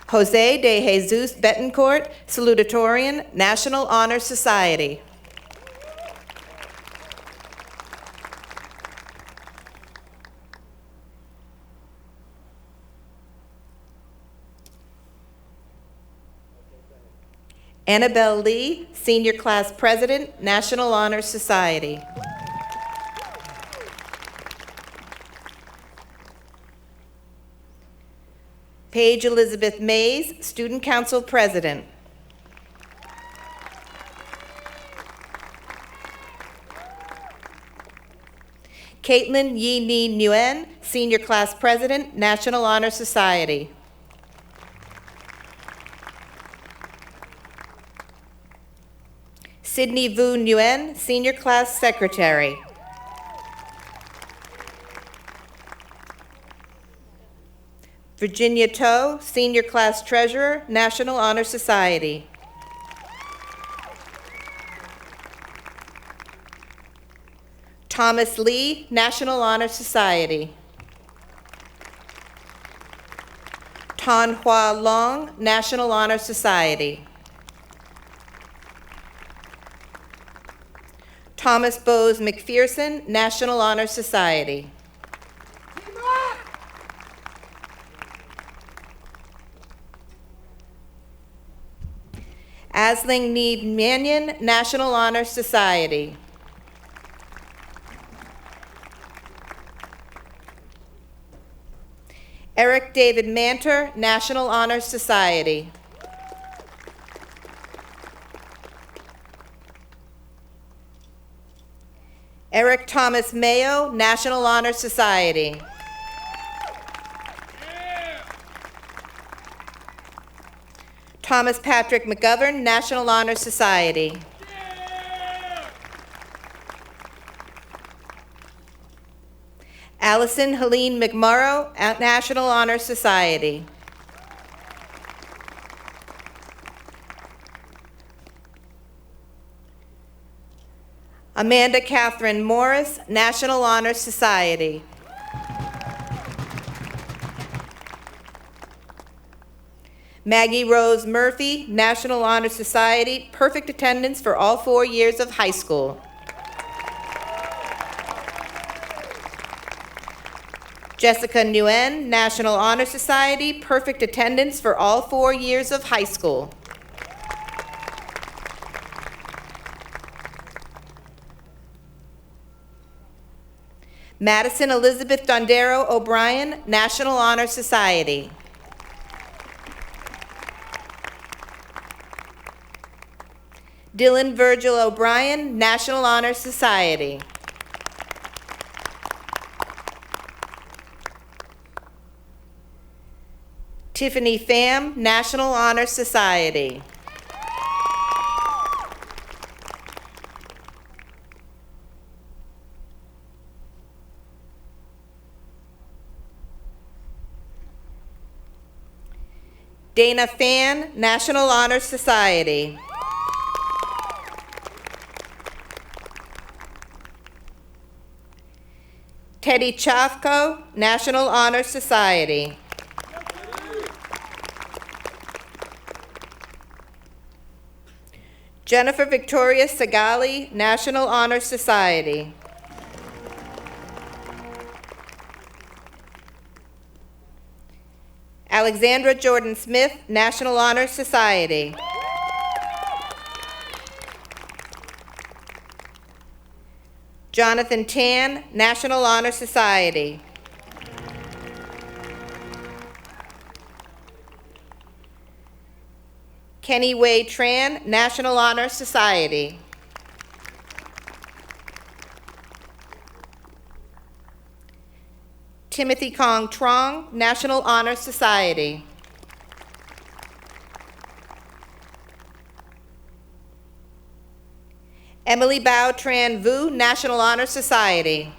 Jose de Jesus Betancourt, salutatorian, National Honor Society. Annabelle Lee, Senior Class President, National Honor Society. Paige Elizabeth Mays, Student Council President. Caitlin Yi Ni Nguyen, Senior Class President, National Honor Society. Sydney Vu Nguyen, Senior Class Secretary. Virginia Toe, Senior Class Treasurer, National Honor Society. Thomas Lee, National Honor Society. Tan Hua Long, National Honor Society. Thomas Bose McPherson, National Honor Society. Asling Need Mannion, National Honor Society. Eric David Manter, National Honor Society. Eric Thomas Mayo, National Honor Society. Thomas Patrick McGovern, National Honor Society. Allison Helene McMorrow, National Honor Society. Amanda Catherine Morris, National Honor Society. Maggie Rose Murphy, National Honor Society, perfect attendance for all 4 years of high school. Jessica Nguyen, National Honor Society, perfect attendance for all 4 years of high school. Madison Elizabeth Dondero O'Brien, National Honor Society. Dylan Virgil O'Brien, National Honor Society. Tiffany Pham, National Honor Society. Dana Fan, National Honor Society. Teddy Chafko, National Honor Society. Jennifer Victoria Sagali, National Honor Society. Alexandra Jordan Smith, National Honor Society. Jonathan Tan, National Honor Society. Kenny Wei Tran, National Honor Society. Timothy Kong Trong, National Honor Society. Emily Bao Tran Vu, National Honor Society.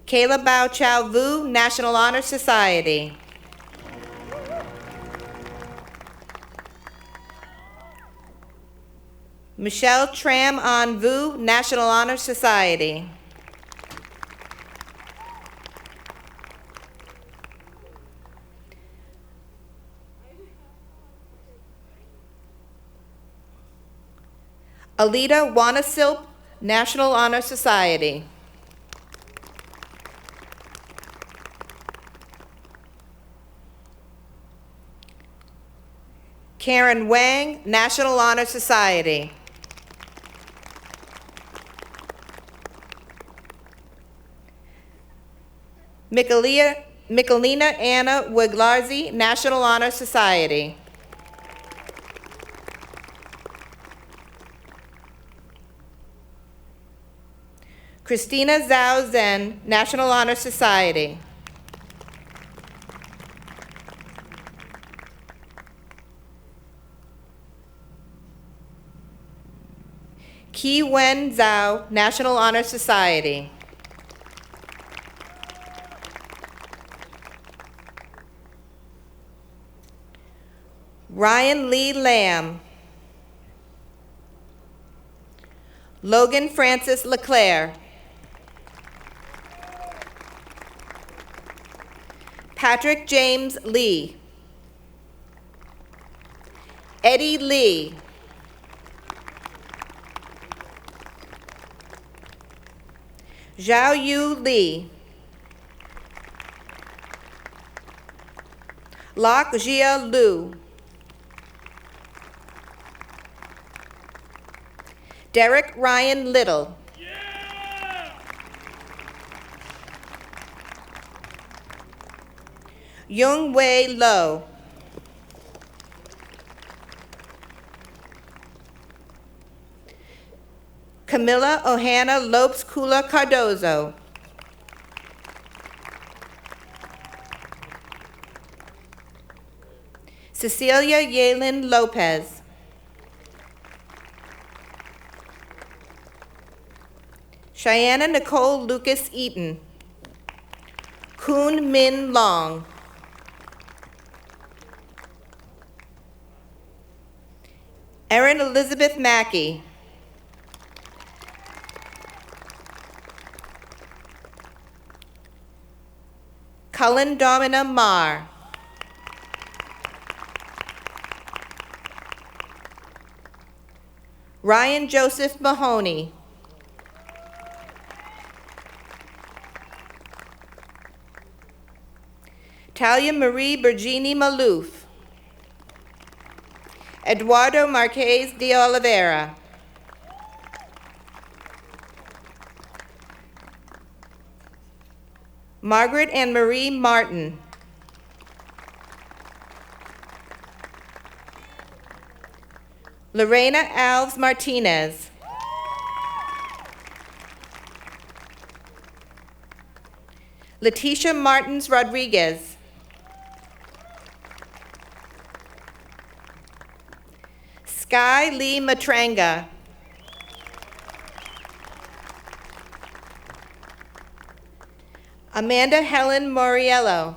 Kayla Bao Chow Vu, National Honor Society. Michelle Tram An Vu, National Honor Society. Alita Wanasilp, National Honor Society. Karen Wang, National Honor Society. Michelina Anna Wiglarzi, National Honor Society. Christina Zhao Zhen, National Honor Society. Qi Wen Zhao, National Honor Society. Ryan Lee Lamb. Logan Francis LeClaire. Patrick James Lee. Eddie Lee. Zhao Yu Li. Lok Jia Lu. Derek Ryan Little. Yung Wei Lo. Camilla Ohana Lopes Kula Cardozo. Cecilia Yelin Lopez. Cheyenne Nicole Lucas Eaton. Kun Min Long. Erin Elizabeth Mackey. Cullen Domina Marr. Ryan Joseph Mahoney. Talia Marie Bergini Malouf. Eduardo Marquez de Oliveira. Margaret Ann Marie Martin. Lorena Alves Martinez. Letitia Martins Rodriguez. Sky Lee Matranga. Amanda Helen Moriello.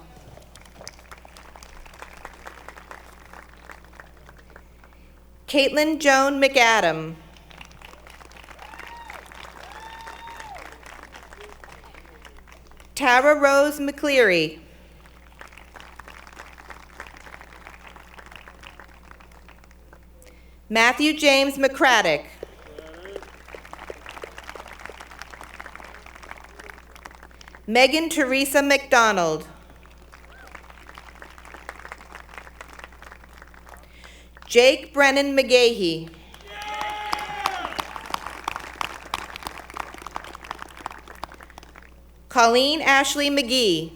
Caitlin Joan McAdam. Tara Rose McCleary. Matthew James McCraddock. Megan Teresa McDonald. Jake Brennan McGahee. Colleen Ashley McGee.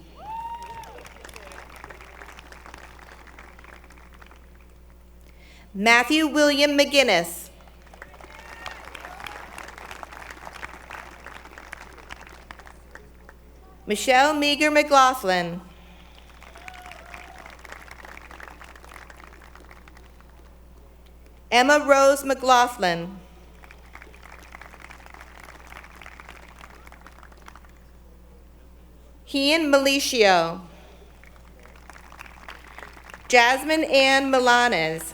Matthew William McGinnis. Michelle Meager McLaughlin. Emma Rose McLaughlin. Hean Malicio. Jasmine Ann Milanes.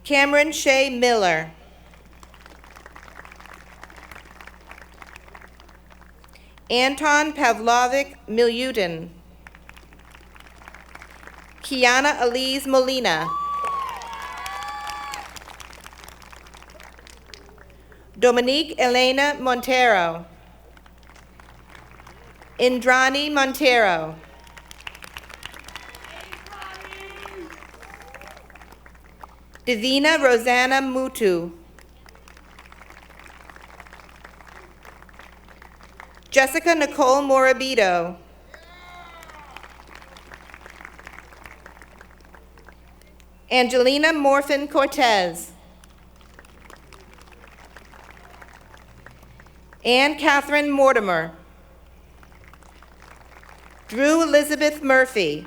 Cameron Shea Miller. Anton Pavlovic Milutin. Kiana Elise Molina. Dominique Elena Montero. Indrani Montero. Divina Rosanna Mutu. Jessica Nicole Morabito. Angelina Morfin Cortez. Anne Catherine Mortimer. Drew Elizabeth Murphy.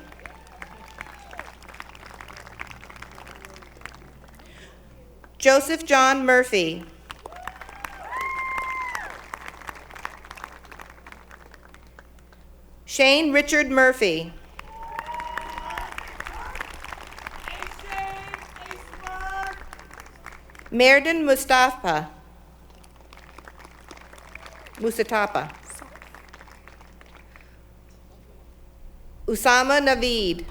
Joseph John Murphy. Shane Richard Murphy. Merdan Mustafa. Musatapa. Usama Naveed.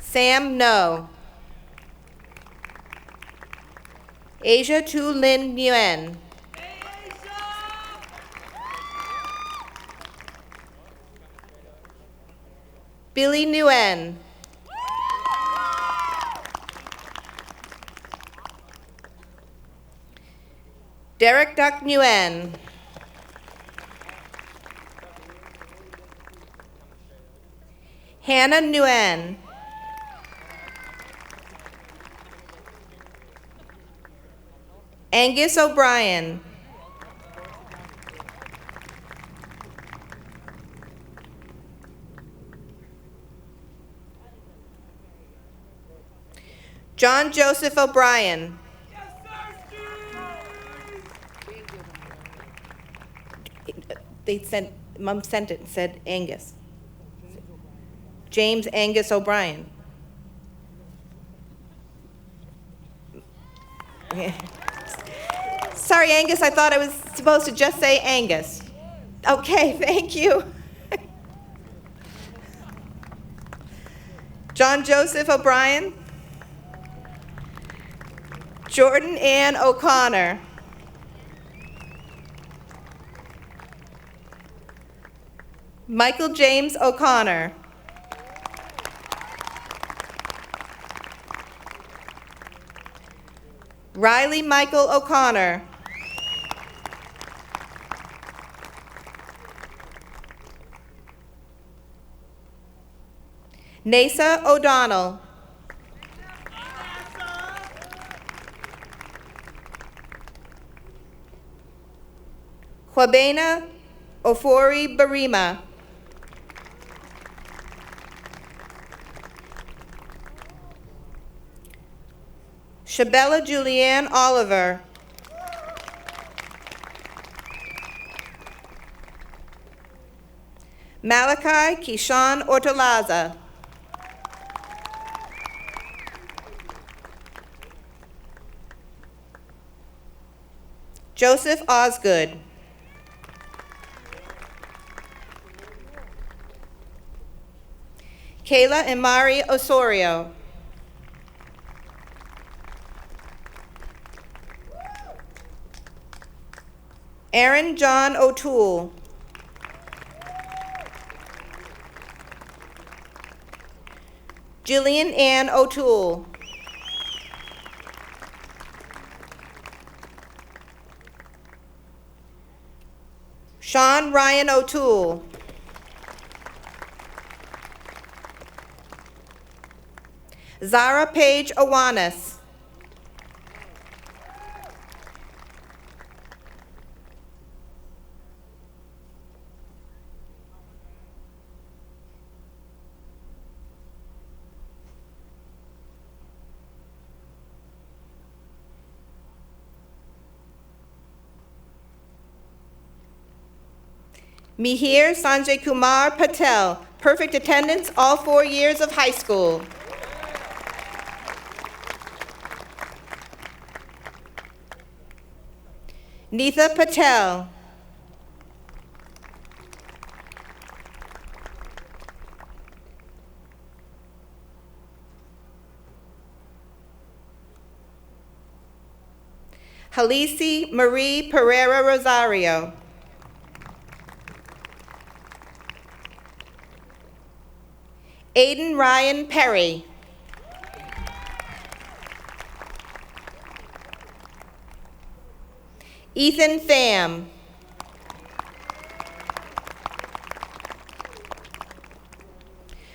Sam No. Asia Tu Lin Nguyen. Billy Nguyen. Derek Duck Nguyen. Hannah Nguyen. Angus O'Brien. John Joseph O'Brien. Mom sent it and said Angus. James Angus O'Brien. Sorry, Angus, I thought I was supposed to just say Angus. Okay, thank you. John Joseph O'Brien. Jordan Ann O'Connor. Michael James O'Connor. Riley Michael O'Connor. Nasa O'Donnell. Kwabena Ofori Barima. Shabella Julianne Oliver. Malachi Kishan Ortolaza. Joseph Osgood. Kayla Imari Osorio. Aaron John O'Toole. Jillian Ann O'Toole. Sean Ryan O'Toole. Zara Paige Awanis. Mihir Sanjay Kumar Patel, perfect attendance all 4 years of high school. Neetha Patel. Halisi Marie Pereira Rosario. Aiden Ryan Perry. Ethan Pham.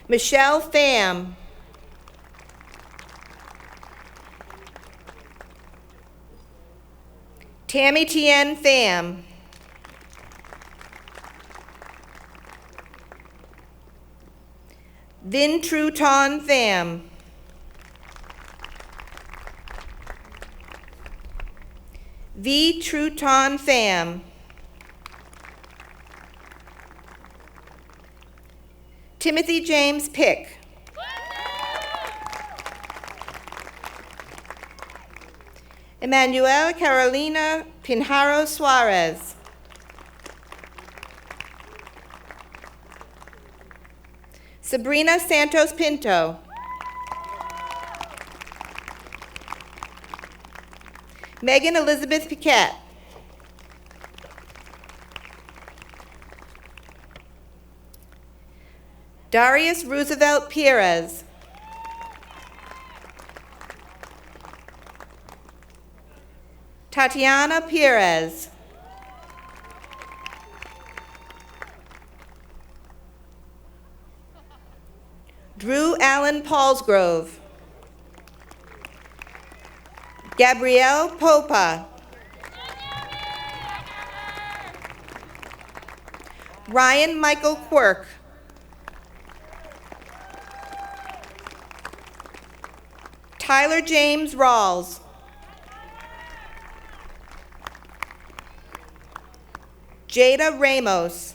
Michelle Pham. Tammy Tien Pham. Vin Truton Pham. V. Truton Pham. Timothy James Pick. Emmanuel Carolina Pinjaro Suarez. Sabrina Santos Pinto. Megan Elizabeth Piquette. Darius Roosevelt Perez. Tatiana Perez. Drew Allen Paulsgrove. Gabrielle Popa. Ryan Michael Quirk. Tyler James Rawls. Jada Ramos.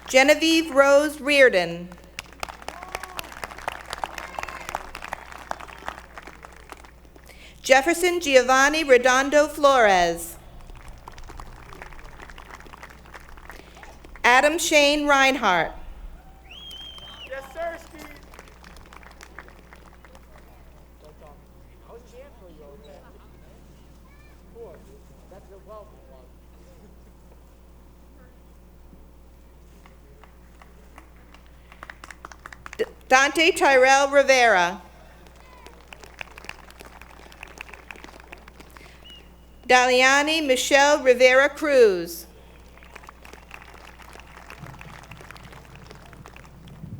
Genevieve Rose Reardon. Jefferson Giovanni Redondo Flores. Adam Shane Reinhardt. Yes, sir, Steve. Dante Tyrell Rivera. Daliani Michelle Rivera Cruz.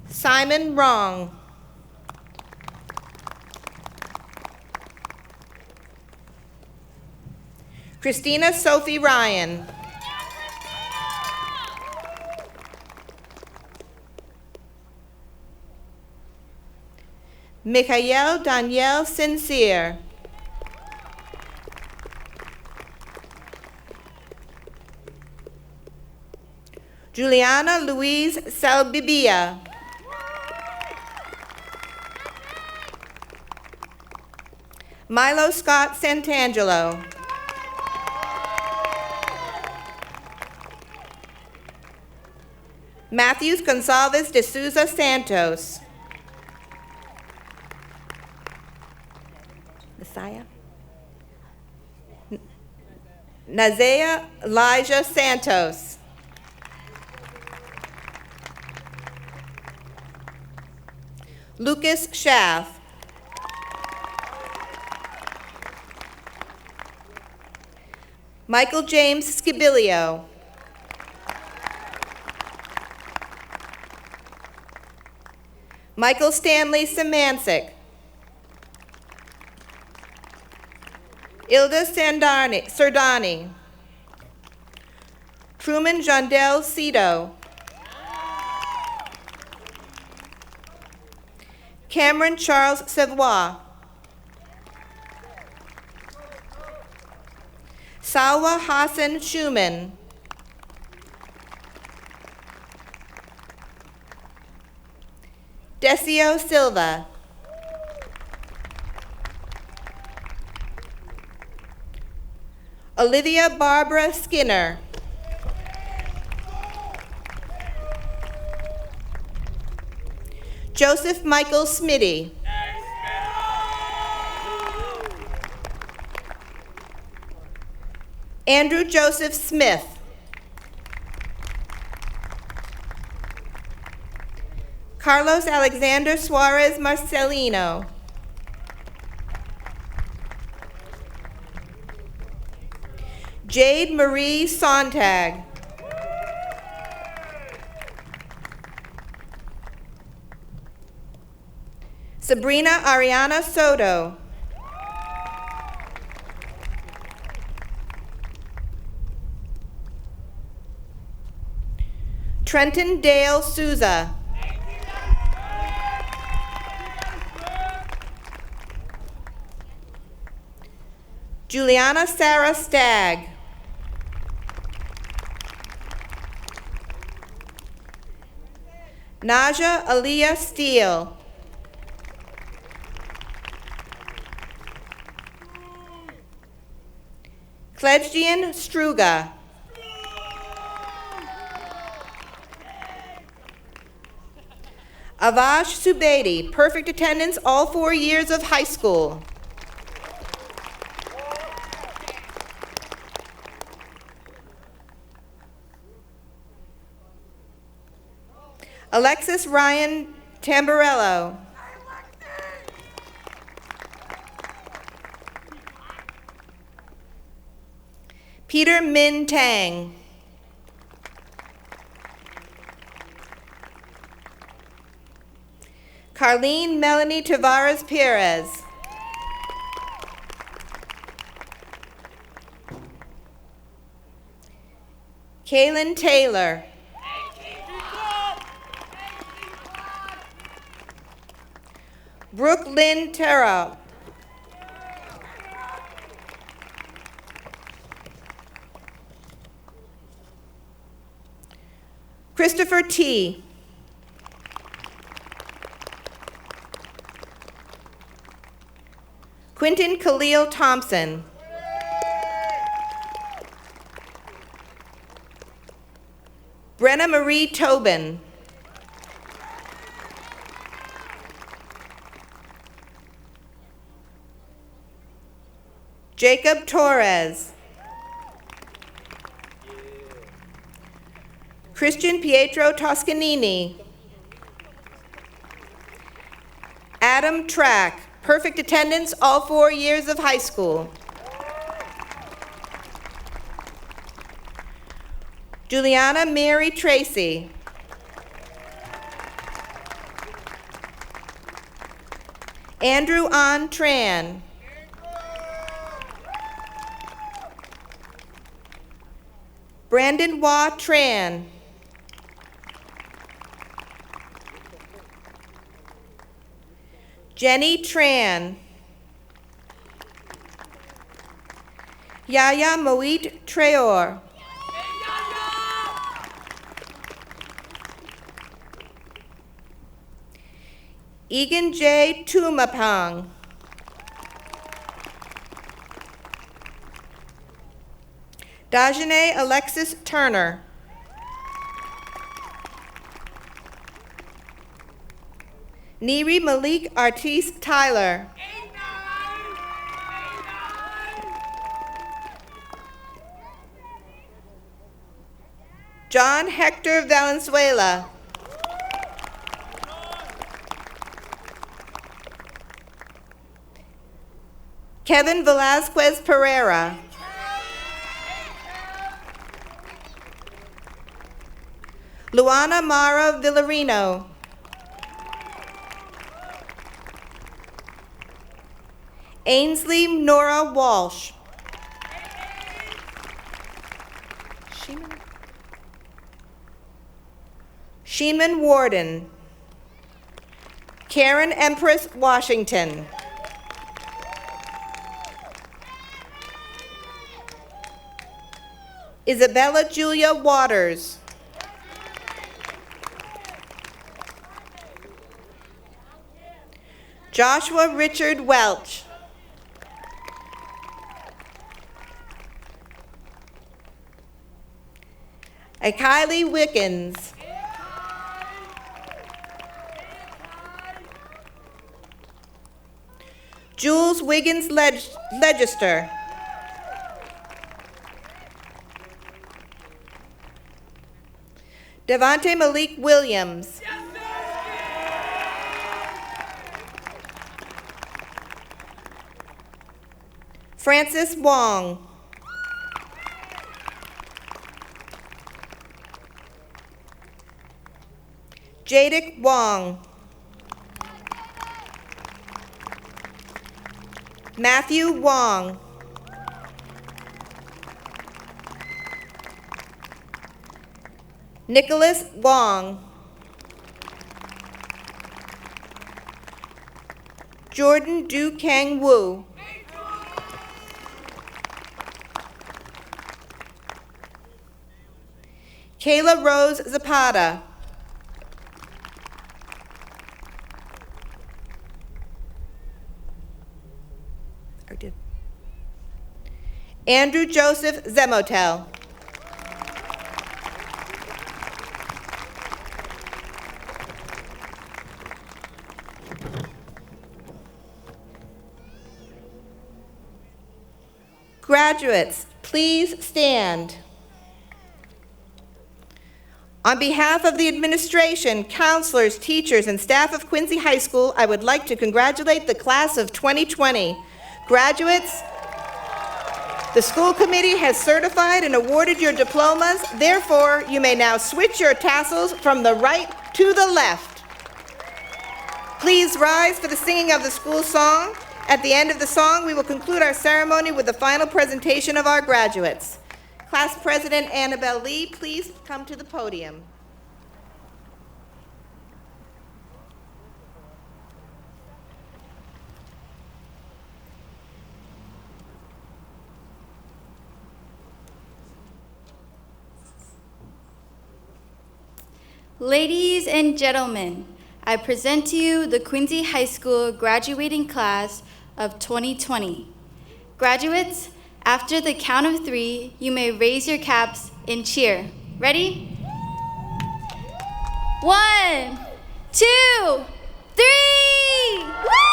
Simon Wrong. Christina Sophie Ryan. Mikhail Danielle Sincere. Juliana Louise Salbibia. Milo Scott Santangelo. Matthews Gonzalez de Souza Santos. Messiah. Nazea Elijah Santos. Lucas Schaff. Michael James Skibilio. Michael Stanley Samancic. Ilda Sardani. Truman Jondell Cito. Cameron Charles Savoy. Salwa Hassan Schumann. Decio Silva. Olivia Barbara Skinner. Joseph Michael Smitty. Andrew Joseph Smith. Carlos Alexander Suarez Marcelino. Jade Marie Sontag. Sabrina Ariana Soto. Trenton Dale Souza. Juliana Sarah Stagg. Naja Aliyah Steele. Cledgian Struga. Avash Subedi, perfect attendance all 4 years of high school. Alexis Ryan Tamburello. Peter Min Tang. Carlene Melanie Tavares Perez. Kaylin Taylor. Brooke Lynn Terrell. Christopher T. Quentin Khalil Thompson. Brenna Marie Tobin. Jacob Torres. Christian Pietro Toscanini. Adam Track, perfect attendance all 4 years of high school. Juliana Mary Tracy. Andrew An Tran. Brandon Wah Tran. Jenny Tran. Yaya Moet Traor. Egan J. Tumapang. Dajane Alexis Turner. Neri Malik Artis Tyler. John Hector Valenzuela. Kevin Velasquez Pereira. Luana Mara Villarino. Ainsley Nora Walsh. Sheeman Warden. Karen Empress Washington. Isabella Julia Waters. Joshua Richard Welch. Kylie Wickens. Jules Wiggins Legister. Devontae Malik Williams. Francis Wong. Jadick Wong. Matthew Wong. Nicholas Wong. Jordan Du Kang Wu. Kayla Rose Zapata. Andrew Joseph Zemotel. Graduates, please stand. On behalf of the administration, counselors, teachers, and staff of Quincy High School, I would like to congratulate the class of 2020. Graduates, the school committee has certified and awarded your diplomas. Therefore, you may now switch your tassels from the right to the left. Please rise for the singing of the school song. At the end of the song, we will conclude our ceremony with the final presentation of our graduates. Class President Annabelle Lee, please come to the podium. Ladies and gentlemen, I present to you the Quincy High School graduating class of 2020. Graduates, after the count of 3, you may raise your caps and cheer. Ready? 1, 2, 3! Woo!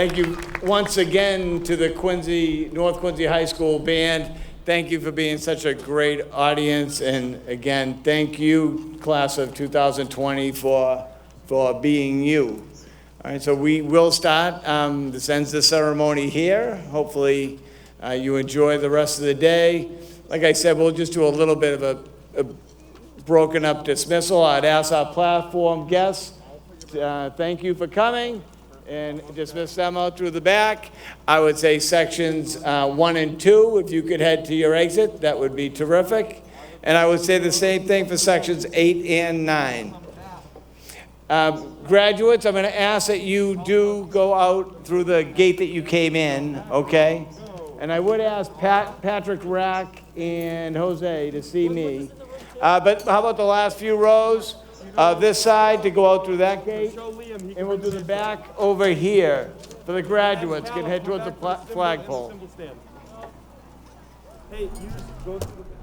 Thank you once again to the North Quincy High School Band. Thank you for being such a great audience. And again, thank you, class of 2020, for being you. All right, so we will start. This ends the ceremony here. Hopefully you enjoy the rest of the day. Like I said, we'll just do a little bit of a broken up dismissal. I'd ask our platform guests, thank you for coming, and dismiss them out through the back. I would say sections 1 and 2, if you could head to your exit, that would be terrific. And I would say the same thing for sections 8 and 9. Graduates, I'm going to ask that you do go out through the gate that you came in, okay? And I would ask Patrick Rack and Jose to see me. But how about the last few rows? This side to go out through that gate. And we'll do the back over here for the graduates. Can head towards the flagpole. Hey, you just go through the